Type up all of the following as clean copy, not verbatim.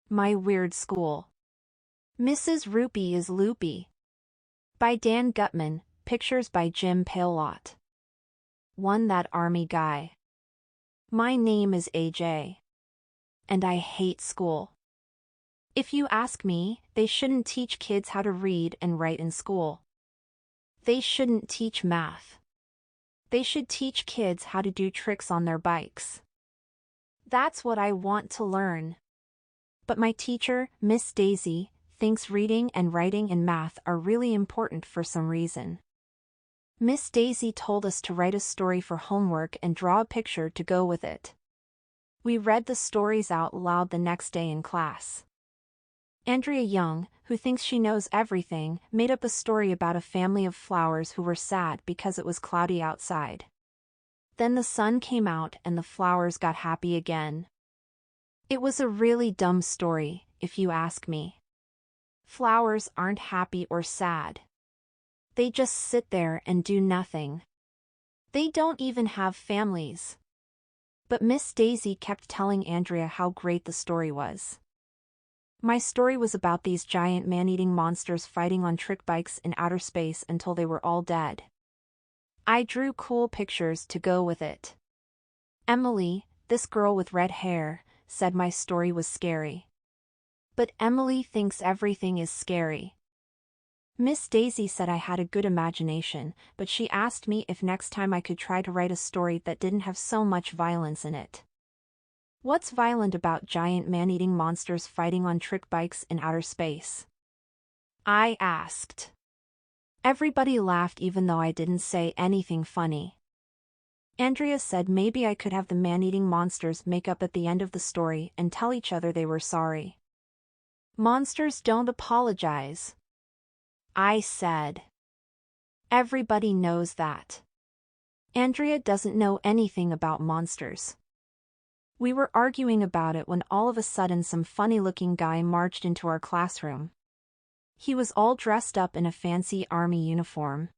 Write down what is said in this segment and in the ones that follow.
My Weird School. Mrs. Roopy is Loopy. By Dan Gutman, pictures by Jim Palelot. That army guy. My name is AJ. And I hate school. If you ask me, they shouldn't teach kids how to read and write in school. They shouldn't teach math. They should teach kids how to do tricks on their bikes. That's what I want to learn. But my teacher, Miss Daisy, thinks reading and writing and math are really important for some reason. Miss Daisy told us to write a story for homework and draw a picture to go with it. We read the stories out loud the next day in class. Andrea Young, who thinks she knows everything, made up a story about a family of flowers who were sad because it was cloudy outside. Then the sun came out and the flowers got happy again. It was a really dumb story, if you ask me. Flowers aren't happy or sad. They just sit there and do nothing. They don't even have families. But Miss Daisy kept telling Andrea how great the story was. My story was about these giant man-eating monsters fighting on trick bikes in outer space until they were all dead. I drew cool pictures to go with it. Emily, this girl with red hair, said my story was scary. But Emily thinks everything is scary. Miss Daisy said I had a good imagination, but she asked me if next time I could try to write a story that didn't have so much violence in it. What's violent about giant man-eating monsters fighting on trick bikes in outer space? I asked. Everybody laughed even though I didn't say anything funny. Andrea said maybe I could have the man-eating monsters make up at the end of the story and tell each other they were sorry. Monsters don't apologize. I said. Everybody knows that. Andrea doesn't know anything about monsters. We were arguing about it when all of a sudden some funny-looking guy marched into our classroom. He was all dressed up in a fancy army uniform.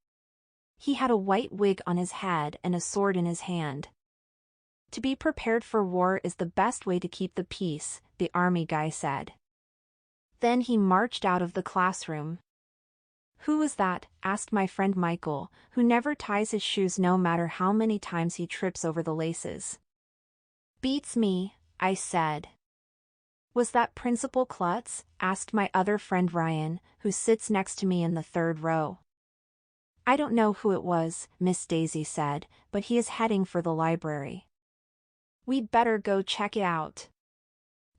He had a white wig on his head and a sword in his hand. To be prepared for war is the best way to keep the peace, the army guy said. Then he marched out of the classroom. Who was that? Asked my friend Michael, who never ties his shoes no matter how many times he trips over the laces. Beats me, I said. Was that Principal Klutz? Asked my other friend Ryan, who sits next to me in the third row. I don't know who it was, Miss Daisy said, but he is heading for the library. We'd better go check it out.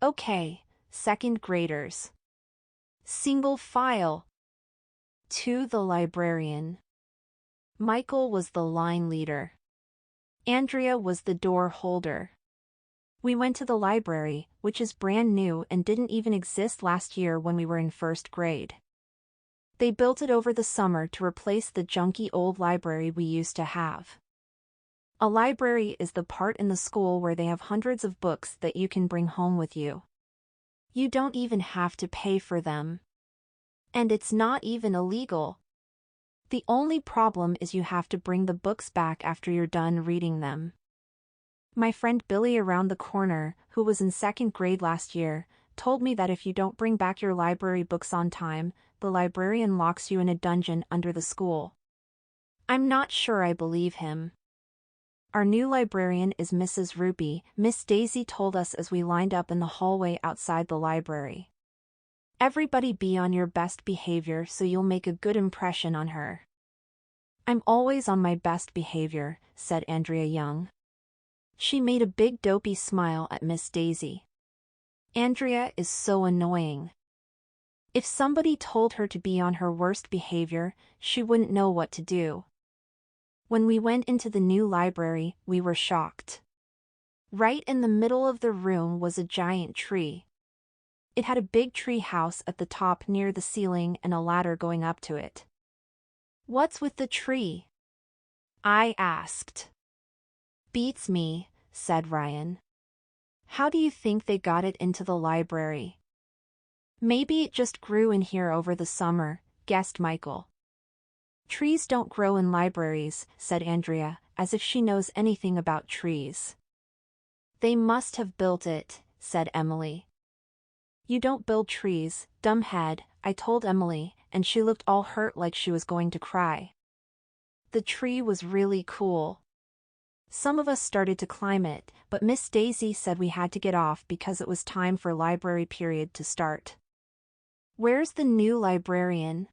Okay, second graders. Single file. To the librarian. Michael was the line leader. Andrea was the door holder. We went to the library, which is brand new and didn't even exist last year when we were in first grade. They built it over the summer to replace the junky old library we used to have. A library is the part in the school where they have hundreds of books that you can bring home with you. You don't even have to pay for them. And it's not even illegal. The only problem is you have to bring the books back after you're done reading them. My friend Billy around the corner, who was in second grade last year, told me that if you don't bring back your library books on time, the librarian locks you in a dungeon under the school. I'm not sure I believe him. Our new librarian is Mrs. Roopy, Miss Daisy told us as we lined up in the hallway outside the library. Everybody be on your best behavior so you'll make a good impression on her. I'm always on my best behavior, said Andrea Young. She made a big dopey smile at Miss Daisy. Andrea is so annoying. If somebody told her to be on her worst behavior, she wouldn't know what to do. When we went into the new library, we were shocked. Right in the middle of the room was a giant tree. It had a big tree house at the top near the ceiling and a ladder going up to it. What's with the tree? I asked. Beats me, said Ryan. How do you think they got it into the library? Maybe it just grew in here over the summer, guessed Michael. Trees don't grow in libraries, said Andrea, as if she knows anything about trees. They must have built it, said Emily. You don't build trees, dumbhead, I told Emily, and she looked all hurt like she was going to cry. The tree was really cool. Some of us started to climb it, but Miss Daisy said we had to get off because it was time for library period to start. Where's the new librarian?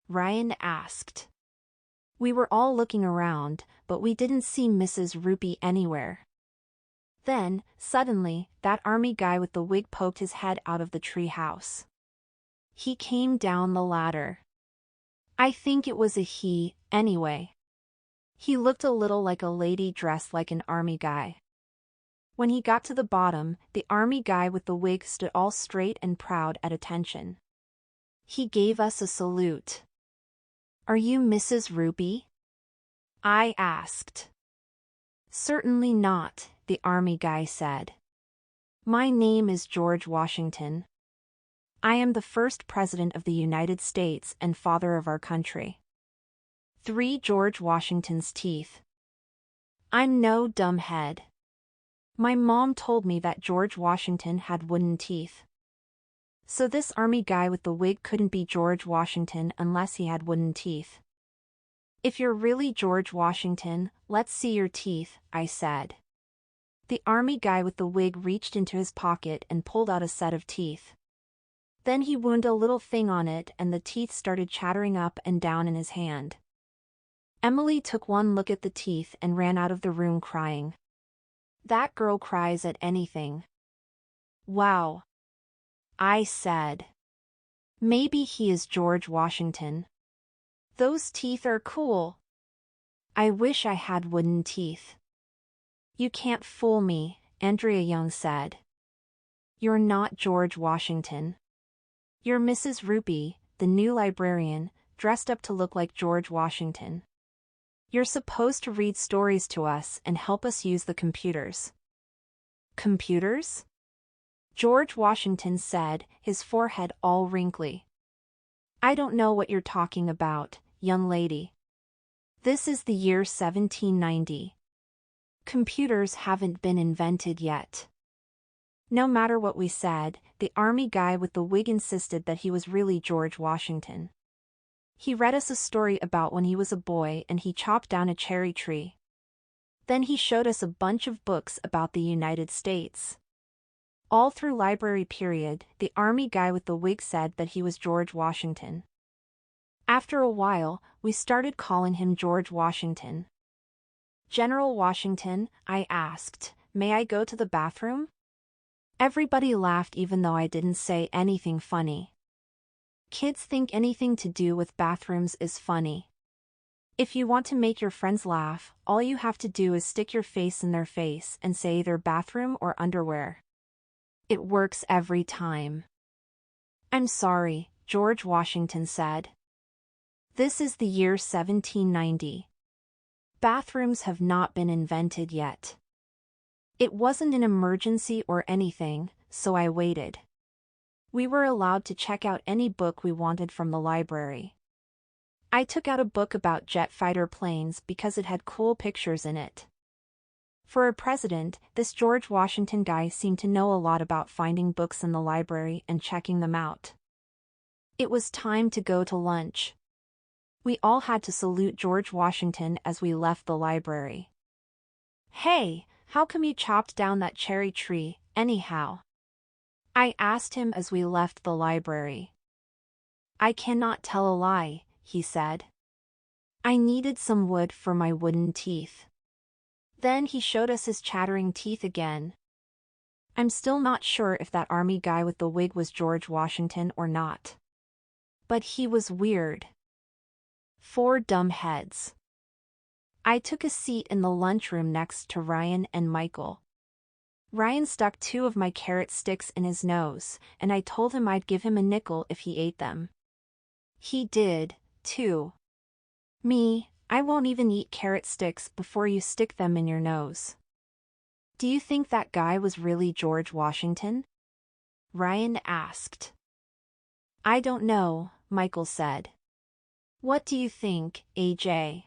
Ryan asked. We were all looking around, but we didn't see Mrs. Roopy anywhere. Then, suddenly, that army guy with the wig poked his head out of the tree house. He came down the ladder. I think it was a he, anyway. He looked a little like a lady dressed like an army guy. When he got to the bottom, the army guy with the wig stood all straight and proud at attention. He gave us a salute. Are you Mrs. Roopy? I asked. Certainly not, the army guy said. My name is George Washington. I am the first president of the United States and father of our country. 3 George Washington's teeth. I'm no dumbhead. My mom told me that George Washington had wooden teeth. So this army guy with the wig couldn't be George Washington unless he had wooden teeth. If you're really George Washington, let's see your teeth, I said. The army guy with the wig reached into his pocket and pulled out a set of teeth. Then he wound a little thing on it and the teeth started chattering up and down in his hand. Emily took one look at the teeth and ran out of the room crying. That girl cries at anything. Wow. I said. Maybe he is George Washington. Those teeth are cool. I wish I had wooden teeth. You can't fool me, Andrea Young said. You're not George Washington. You're Mrs. Roopy, the new librarian, dressed up to look like George Washington. You're supposed to read stories to us and help us use the computers. Computers? George Washington said, his forehead all wrinkly. I don't know what you're talking about, young lady. This is the year 1790. Computers haven't been invented yet. No matter what we said, the army guy with the wig insisted that he was really George Washington. He read us a story about when he was a boy and he chopped down a cherry tree. Then he showed us a bunch of books about the United States. All through library period, the army guy with the wig said that he was George Washington. After a while, we started calling him George Washington. General Washington, I asked, may I go to the bathroom? Everybody laughed even though I didn't say anything funny. Kids think anything to do with bathrooms is funny. If you want to make your friends laugh, all you have to do is stick your face in their face and say either bathroom or underwear. It works every time. I'm sorry, George Washington said. This is the year 1790. Bathrooms have not been invented yet. It wasn't an emergency or anything, so I waited. We were allowed to check out any book we wanted from the library. I took out a book about jet fighter planes because it had cool pictures in it. For a president, this George Washington guy seemed to know a lot about finding books in the library and checking them out. It was time to go to lunch. We all had to salute George Washington as we left the library. Hey, how come you chopped down that cherry tree, anyhow? I asked him as we left the library. I cannot tell a lie, he said. I needed some wood for my wooden teeth. Then he showed us his chattering teeth again. I'm still not sure if that army guy with the wig was George Washington or not. But he was weird. 4 dumb heads. I took a seat in the lunchroom next to Ryan and Michael. Ryan stuck 2 of my carrot sticks in his nose, and I told him I'd give him a nickel if he ate them. He did, too. Me, I won't even eat carrot sticks before you stick them in your nose. Do you think that guy was really George Washington? Ryan asked. I don't know, Michael said. What do you think, AJ?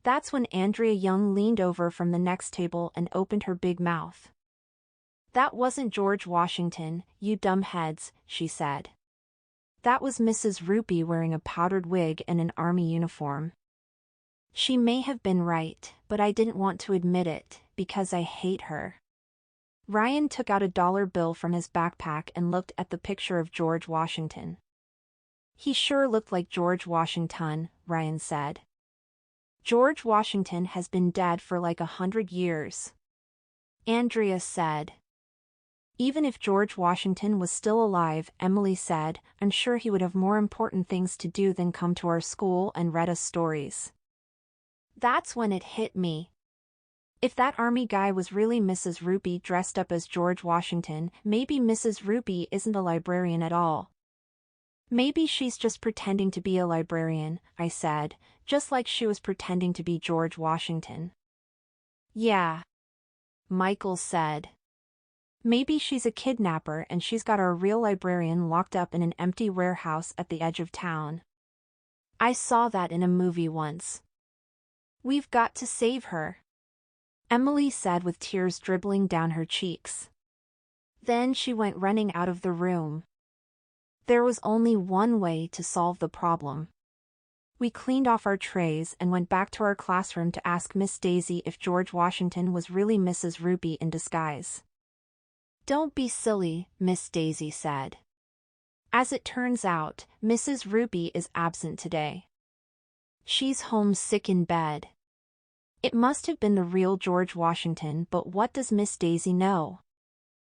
That's when Andrea Young leaned over from the next table and opened her big mouth. That wasn't George Washington, you dumbheads, she said. That was Mrs. Roopy wearing a powdered wig and an army uniform. She may have been right, but I didn't want to admit it, because I hate her. Ryan took out a dollar bill from his backpack and looked at the picture of George Washington. He sure looked like George Washington, Ryan said. George Washington has been dead for like 100 years. Andrea said. Even if George Washington was still alive, Emily said, I'm sure he would have more important things to do than come to our school and read us stories. That's when it hit me. If that army guy was really Mrs. Roopy dressed up as George Washington, maybe Mrs. Roopy isn't a librarian at all. Maybe she's just pretending to be a librarian, I said, just like she was pretending to be George Washington. Yeah, Michael said. Maybe she's a kidnapper and she's got our real librarian locked up in an empty warehouse at the edge of town. I saw that in a movie once. We've got to save her, Emily said with tears dribbling down her cheeks. Then she went running out of the room. There was only one way to solve the problem. We cleaned off our trays and went back to our classroom to ask Miss Daisy if George Washington was really Mrs. Roopy in disguise. Don't be silly, Miss Daisy said. As it turns out, Mrs. Roopy is absent today. She's home sick in bed. It must have been the real George Washington, but what does Miss Daisy know?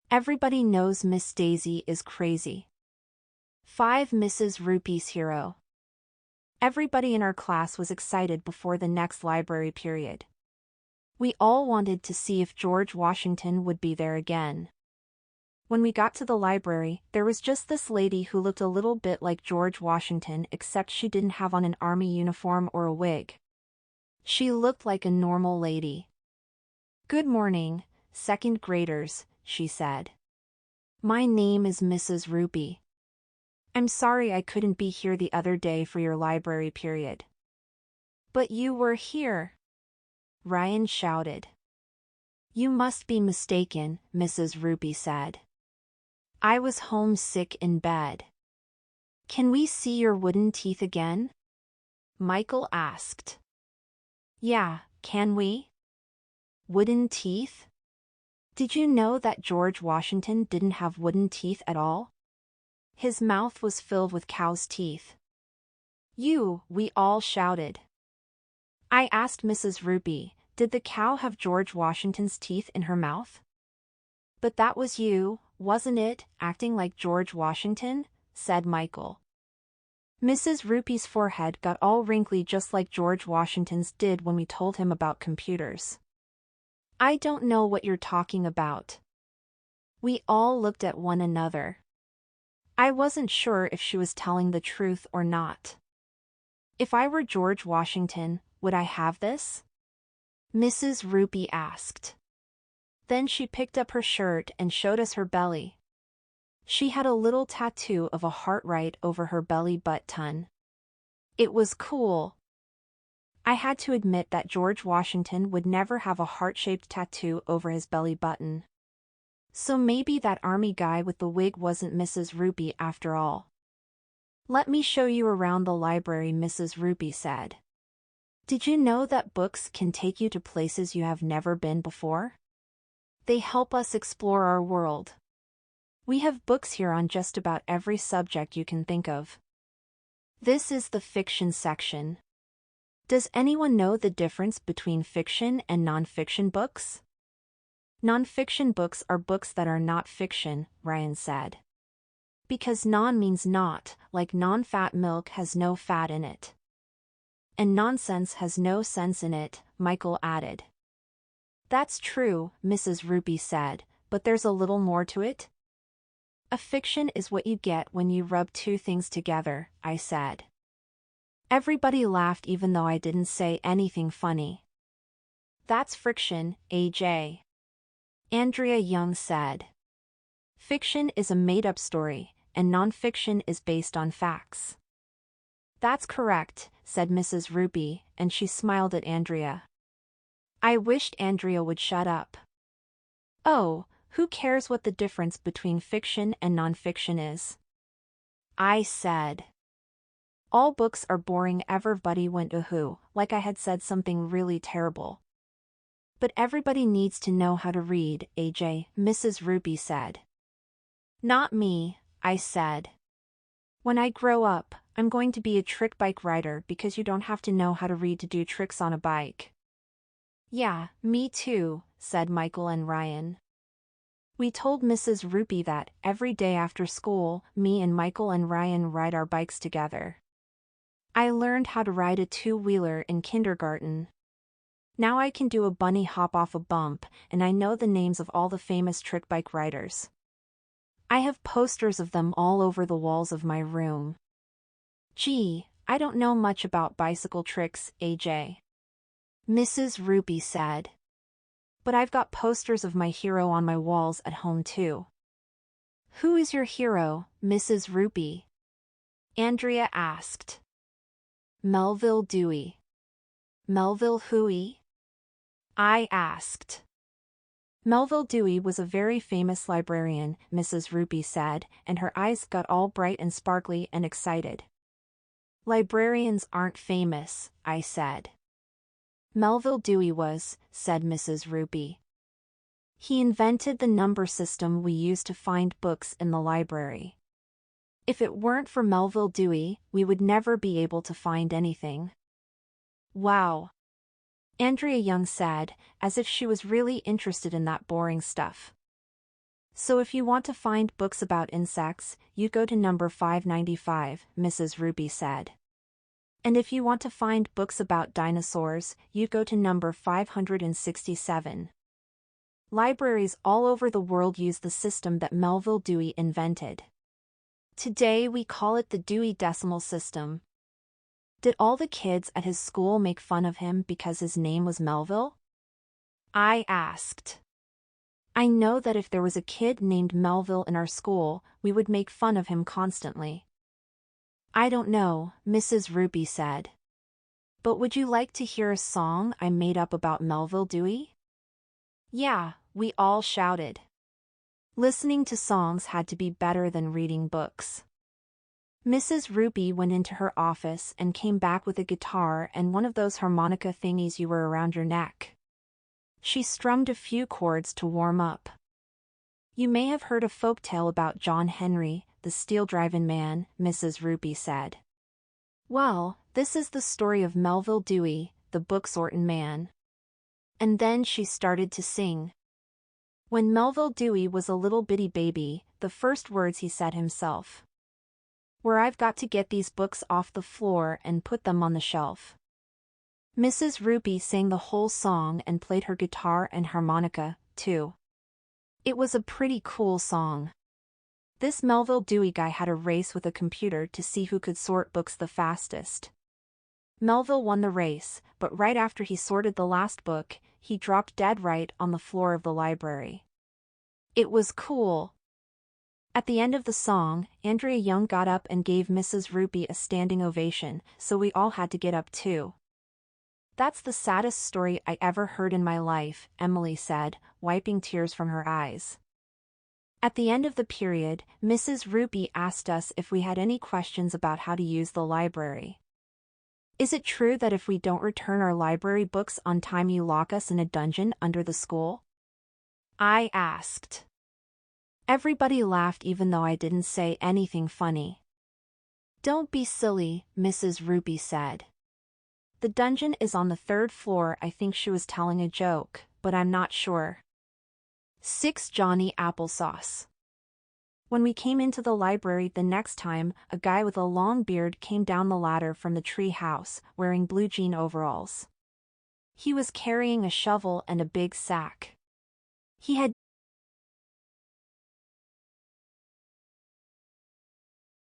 Everybody knows Miss Daisy is crazy. 5 Mrs. Roopy's hero. Everybody in our class was excited before the next library period. We all wanted to see if George Washington would be there again. When we got to the library, there was just this lady who looked a little bit like George Washington, except she didn't have on an army uniform or a wig. She looked like a normal lady. Good morning, second graders, she said. My name is Mrs. Roopy. I'm sorry I couldn't be here the other day for your library period. But you were here, Ryan shouted. You must be mistaken, Mrs. Roopy said. I was homesick in bed. Can we see your wooden teeth again? Michael asked. Yeah, can we? Wooden teeth? Did you know that George Washington didn't have wooden teeth at all? His mouth was filled with cow's teeth. We all shouted. I asked Mrs. Roopy, did the cow have George Washington's teeth in her mouth? But that was you, wasn't it, acting like George Washington? Said Michael. Mrs. Roopy's forehead got all wrinkly just like George Washington's did when we told him about computers. I don't know what you're talking about. We all looked at one another. I wasn't sure if she was telling the truth or not. If I were George Washington, would I have this? Mrs. Roopy asked. Then she picked up her shirt and showed us her belly. She had a little tattoo of a heart right over her belly button. It was cool. I had to admit that George Washington would never have a heart-shaped tattoo over his belly button. So maybe that army guy with the wig wasn't Mrs. Roopy after all. Let me show you around the library, Mrs. Roopy said. Did you know that books can take you to places you have never been before? They help us explore our world. We have books here on just about every subject you can think of. This is the fiction section. Does anyone know the difference between fiction and non-fiction books? Non-fiction books are books that are not fiction, Ryan said. Because non means not, like non-fat milk has no fat in it. And nonsense has no sense in it, Michael added. That's true, Mrs. Roopy said, but there's a little more to it. A fiction is what you get when you rub two things together, I said. Everybody laughed even though I didn't say anything funny. That's friction, AJ. Andrea Young said. Fiction is a made-up story, and non-fiction is based on facts. That's correct, said Mrs. Roopy, and she smiled at Andrea. I wished Andrea would shut up. Oh, Who cares what the difference between fiction and nonfiction is? I said. All books are boring. Everybody went ooh, like I had said something really terrible. But everybody needs to know how to read, AJ, Mrs. Roopy said. Not me, I said. When I grow up, I'm going to be a trick bike rider because you don't have to know how to read to do tricks on a bike. Yeah, me too, said Michael and Ryan. We told Mrs. Roopy that every day after school, me and Michael and Ryan ride our bikes together. I learned how to ride a two-wheeler in kindergarten. Now I can do a bunny hop off a bump, and I know the names of all the famous trick bike riders. I have posters of them all over the walls of my room. Gee, I don't know much about bicycle tricks, AJ. Mrs. Roopy said. But I've got posters of my hero on my walls at home too. Who is your hero, Mrs. Roopy? Andrea asked. Melville Dewey. Melville whoey? I asked. Melville Dewey was a very famous librarian, Mrs. Roopy said, and her eyes got all bright and sparkly and excited. Librarians aren't famous, I said. Melville Dewey was, said Mrs. Roopy. He invented the number system we use to find books in the library. If it weren't for Melville Dewey, we would never be able to find anything. Wow. Andrea Young said, as if she was really interested in that boring stuff. So if you want to find books about insects, you go to number 595, Mrs. Roopy said. And if you want to find books about dinosaurs, you go to number 567. Libraries all over the world use the system that Melville Dewey invented. Today we call it the Dewey Decimal System. Did all the kids at his school make fun of him because his name was Melville? I asked. I know that if there was a kid named Melville in our school, we would make fun of him constantly. I don't know, Mrs. Roopy said. But would you like to hear a song I made up about Melville Dewey? Yeah, we all shouted. Listening to songs had to be better than reading books. Mrs. Roopy went into her office and came back with a guitar and one of those harmonica thingies you wear around your neck. She strummed a few chords to warm up. You may have heard a folktale about John Henry, the steel-driving man, Mrs. Roopy said. Well, this is the story of Melville Dewey, the book-sortin' man. And then she started to sing. When Melville Dewey was a little bitty baby, the first words he said himself were, I've got to get these books off the floor and put them on the shelf. Mrs. Roopy sang the whole song and played her guitar and harmonica, too. It was a pretty cool song. This Melville Dewey guy had a race with a computer to see who could sort books the fastest. Melville won the race, but right after he sorted the last book, he dropped dead right on the floor of the library. It was cool. At the end of the song, Andrea Young got up and gave Mrs. Roopy a standing ovation, so we all had to get up too. That's the saddest story I ever heard in my life, Emily said, wiping tears from her eyes. At the end of the period, Mrs. Roopy asked us if we had any questions about how to use the library. Is it true that if we don't return our library books on time you lock us in a dungeon under the school? I asked. Everybody laughed even though I didn't say anything funny. Don't be silly, Mrs. Roopy said. The dungeon is on the 3rd floor. I think she was telling a joke, but I'm not sure. 6 Johnny Applesauce. When we came into the library the next time, a guy with a long beard came down the ladder from the tree house, wearing blue jean overalls. He was carrying a shovel and a big sack. He had